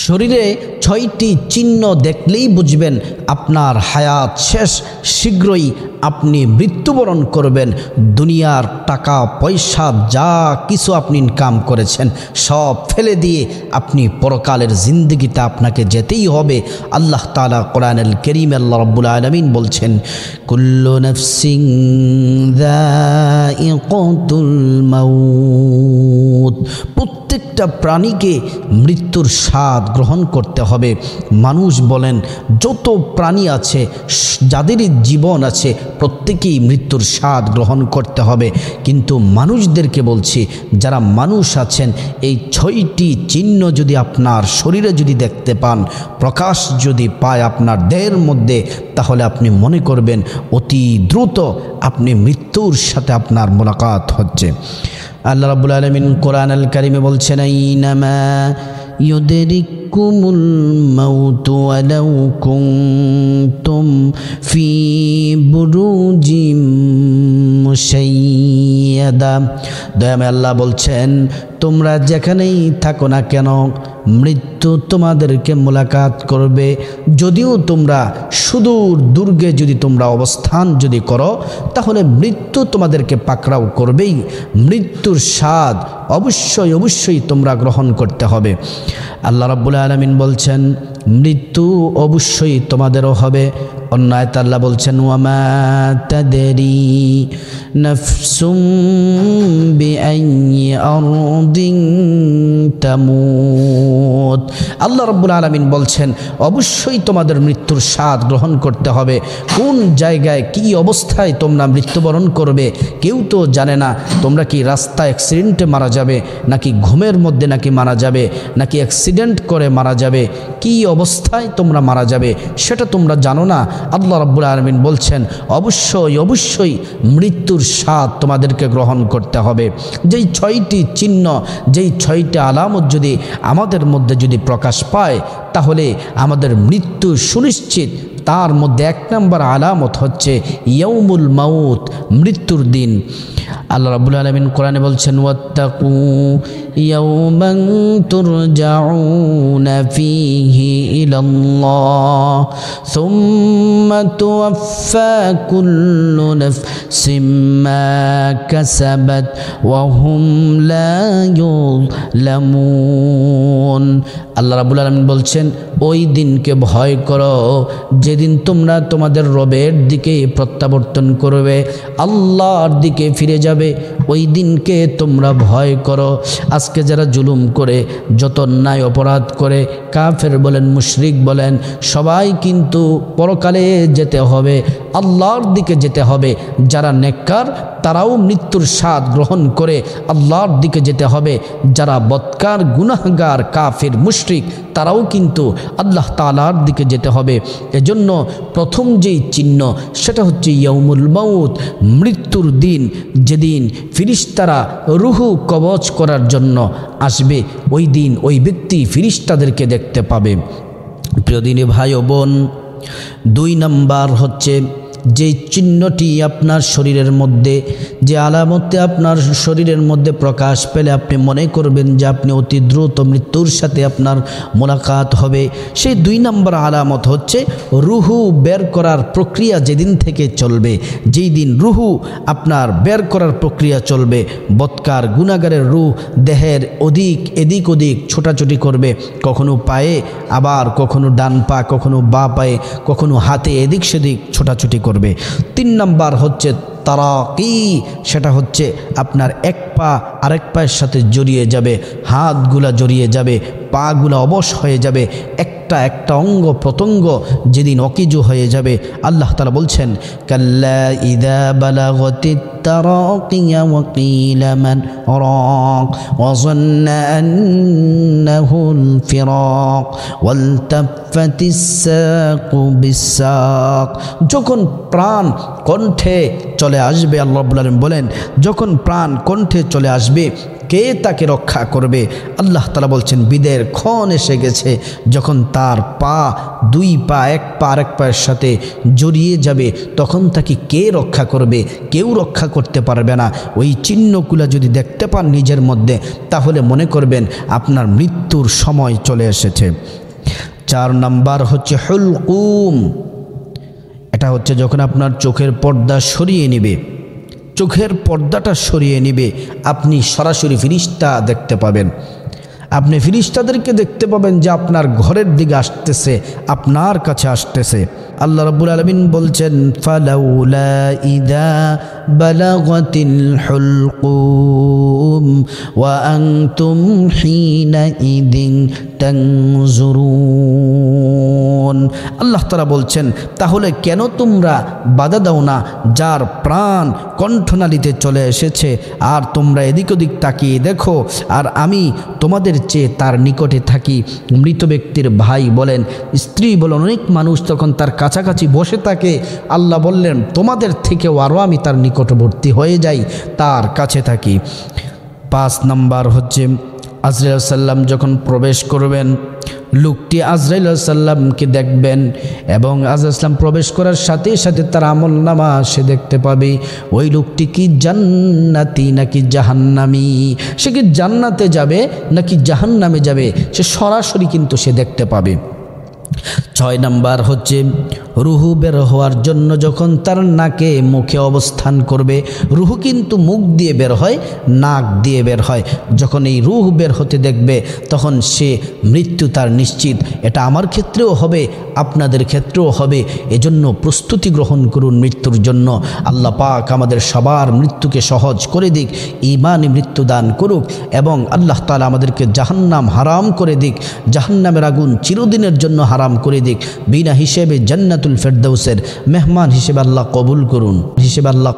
শরীরে ৬টি চিহ্ন দেখলেই বুঝবেন আপনার হায়াত শেষ, শীঘ্রই আপনি মৃত্যুবরণ করবেন। দুনিয়ার টাকা পয়সা যা কিছু আপনি ইনকাম করেছেন সব ফেলে দিয়ে আপনি পরকালের জিন্দগিতে আপনাকে যেতেই হবে। আল্লাহ তাআলা কোরআনুল কারীম আল্লাহ রাব্বুল আলামিন বলছেন, কুল্লু নাফসিন যায়িকাতুল মাউত, প্রত্যেকটা প্রাণীকে মৃত্যুর স্বাদ গ্রহণ করতে হবে। মানুষ বলেন যত প্রাণী আছে যাদেরই জীবন আছে প্রত্যেকেই মৃত্যুর স্বাদ গ্রহণ করতে হবে। কিন্তু মানুষদেরকে বলছি, যারা মানুষ আছেন, এই ৬টি চিহ্ন যদি আপনার শরীরে যদি দেখতে পান, প্রকাশ যদি পায় আপনার দেহের মধ্যে, তাহলে আপনি মনে করবেন অতি দ্রুত আপনি মৃত্যুর সাথে আপনার মোলাকাত হচ্ছে। আল্লাহ রাব্বুল আলামিন কোরআনুল কারীমে বলছেন, আইনামা ইউদরিকুমুল মাউতু ওয়ালাউ কুনতুম ফি বুরুজিম মুশাইয়াদা। দয়াময় আল্লাহ বলছেন, তোমরা যেখানেই থাকো না কেন মৃত্যু তোমাদেরকে মোলাকাত করবে। যদিও তোমরা সুদূর দুর্গে যদি তোমরা অবস্থান যদি করো, তাহলে মৃত্যু তোমাদেরকে পাকড়াও করবেই। মৃত্যুর স্বাদ অবশ্যই অবশ্যই তোমরা গ্রহণ করতে হবে। আল্লাহ রাব্বুল আলামিন বলছেন, মৃত্যু অবশ্যই তোমাদেরও হবে। অন্য আয়াতে আল্লাহ বলছেন, ওয়ামা তাদরি নাফসুম বিআইয়ি আরদিন তামুত। আল্লাহ রাব্বুল আলামিন বলছেন, অবশ্যই তোমাদের মৃত্যুর স্বাদ গ্রহণ করতে হবে। কোন জায়গায় কি অবস্থায় তোমরা মৃত্যুবরণ করবে কেউ তো জানে না। তোমরা কি রাস্তা অ্যাক্সিডেন্টে মারা যাবে, নাকি ঘুমের মধ্যে নাকি মারা যাবে, নাকি অ্যাক্সিডেন্ট করে মারা যাবে, কি অবস্থায় তোমরা মারা যাবে সেটা তোমরা জানো না। আল্লাহ রাব্বুল আলামিন বলছেন, অবশ্যই অবশ্যই মৃত্যুর স্বাদ তোমাদেরকে গ্রহণ করতে হবে। যেই ৬টি চিহ্ন, যেই ৬টি আলামত যদি আমাদের মধ্যে যদি প্রকাশ পায়, তাহলে আমাদের মৃত্যু সুনিশ্চিত। তার মধ্যে ১ নম্বর আলামত হচ্ছে ইয়াউমুল মাউত, মৃত্যুর দিন। আল্লাহ রাব্বুল আলামিন কোরআনে বলছেন, ওয়াত্তাকু ইয়াওমান তুরজাউনা ফীহি ইলাল্লাহ সুম্মা তুওয়াফা কুল্লু নাফসিম মা কাসাবাত ওয়া হুম লা ইউযলামুন। আল্লাহ রাব্বুল আলামিন বলছেন, ওই দিনকে ভয় করো যেদিন তোমরা তোমাদের রবের দিকে প্রত্যাবর্তন করবে, আল্লাহর দিকে ফিরে যাবে। ওই দিনকে তোমরা ভয় করো। আজকে যারা জুলুম করে, যত অন্যায় অপরাধ করে, কাফের বলেন মুশরিক বলেন, সবাই কিন্তু পরকালে যেতে হবে, আল্লাহর দিকে যেতে হবে। যারা নেককার তারাও মৃত্যুর স্বাদ গ্রহণ করে আল্লাহর দিকে যেতে হবে। যারা বদকার গুনাহগার কাফের মুশরিক তারাও কিন্তু আল্লাহ তাআলার দিকে যেতে হবে। এজন্য প্রথম যেই চিহ্ন সেটা হচ্ছে ইয়াউমুল মাউত, মৃত্যুর দিন, যেদিন ফিরিস্তারা রুহু কবজ করার জন্য আসবে। ওই দিন ওই ব্যক্তি ফিরিস্তাদেরকে দেখতে পাবে। প্রিয় দিনী ভাই ও বোন, ২ নম্বর হচ্ছে যে চিহ্নটি আপনার শরীরের মধ্যে, যে আলামতে আপনার শরীরের মধ্যে প্রকাশ পেলে আপনি মনে করবেন যে আপনি অতি দ্রুত মৃত্যুর সাথে আপনার মোলাকাত হবে, সেই ২ নম্বর আলামত হচ্ছে রুহু বের করার প্রক্রিয়া যেদিন থেকে চলবে। যেই দিন রুহু আপনার বের করার প্রক্রিয়া চলবে, বদকার গুনাহগারের রুহ দেহের এদিক ওদিক ছোটাছুটি করবে, কখনো পায়ে, আবার কখনো ডান পা, কখনো বা পায়ে, কখনো হাতে এদিক সেদিক ছোটাছুটি করবে। ৩ নম্বর হচ্ছে তারাকি, সেটা হচ্ছে আপনার এক পা আরেক পায়ের সাথে জড়িয়ে যাবে, হাতগুলা জড়িয়ে যাবে, পাগুলা অবশ হয়ে যাবে, একটা একটা অঙ্গ প্রত্যঙ্গ যেদিন অকিজু হয়ে যাবে। আল্লাহ তাআলা বলছেন, কাল্লা ইযা বালাগাতিত তারাকিয়া ওয়া কিলা মান রাক ওয়া যান্না আন্নাহুল ফিরাক ওয়ালতাফাতিস সাকু বিসাক। যখন প্রাণ কণ্ঠে চলে আসবে, আল্লাহ রাব্বুল আলামিন বলেন, যখন প্রাণ কণ্ঠে চলে আসবে কে তাকে রক্ষা করবে? আল্লাহ তাআলা বলছেন, বিদের ক্ষণ এসে গেছে যখন তার পা, দুই পা, এক পা আরেক পায়ের সাথে জড়িয়ে যাবে, তখন তাকে কে রক্ষা করবে? কেউ রক্ষা করতে পারবে না। ওই চিহ্নগুলো যদি দেখতে পান নিজের মধ্যে, তাহলে মনে করবেন আপনার মৃত্যুর সময় চলে এসেছে। 4 নাম্বার হচ্ছে হুলকুম। এটা হচ্ছে যখন আপনার চোখের পর্দা সরিয়ে নেবে, চোখের পর্দাটা সরিয়ে নেবে, আপনি সরাসরি ফিরিস্তা দেখতে পাবেন। আপনি ফিরিস্তাদেরকে দেখতে পাবেন যে আপনার ঘরের দিকে আসতেছে, আপনার কাছে আসতেছে। আল্লাহ রাব্বুল আলামিন বলছেন, ফালাউলা ইযা বালাগাতিল হুলকুম ওয়া আনতুম হিনা ইদিন তানজুরুন। আল্লাহ তাআলা বলছেন, তাহলে কেন তোমরা বাধা দাও না যার প্রাণ কণ্ঠনালীতে চলে এসেছে, আর তোমরা এদিক ওদিক তাকিয়ে দেখো, আর আমি তোমাদের চেয়ে তার নিকটে থাকি। মৃত ব্যক্তির ভাই বলেন, স্ত্রী বলেন, অনেক মানুষ তখন তার কাছাকাছি বসে থাকে। আল্লাহ বললেন, তোমাদের থেকেও আরও আমি তার নিকটবর্তী হয়ে যাই, তার কাছে থাকি। 5 নাম্বার হচ্ছে আজরাইল সাল্লাম যখন প্রবেশ করবেন, লোকটি আজরাইল সাল্লামকে দেখবেন, এবং আজরাইল সাল্লাম প্রবেশ করার সাথে সাথে তার আমল নামা সে দেখতে পাবে। ওই লোকটি কি জান্নাতি নাকি জাহান্নামী, সে কি জান্নাতে যাবে নাকি জাহান্নামে যাবে, সে সরাসরি কিন্তু সে দেখতে পাবে। 6 নাম্বার হচ্ছে রুহু বের হওয়ার জন্য যখন তার নাকে মুখে অবস্থান করবে। রুহু কিন্তু মুখ দিয়ে বের হয়, নাক দিয়ে বের হয়। যখন এই রুহ বের হতে দেখবে, তখন সে মৃত্যু তার নিশ্চিত। এটা আমার ক্ষেত্রেও হবে, আপনাদের ক্ষেত্রেও হবে। এজন্য প্রস্তুতি গ্রহণ করুন মৃত্যুর জন্য। আল্লাহ পাক আমাদের সবার মৃত্যুকে সহজ করে দিক, ঈমানি মৃত্যু দান করুক, এবং আল্লাহ তাআলা আমাদেরকে জাহান্নাম হারাম করে দিক, জাহান্নামের আগুন চিরদিনের জন্য হারাম করে দিক। বিনা হিসেবে জান্নাতুল ফেরদাউসের মেহমান হিসেবে আল্লাহ কবুল করুন, হিসেবে আল্লাহ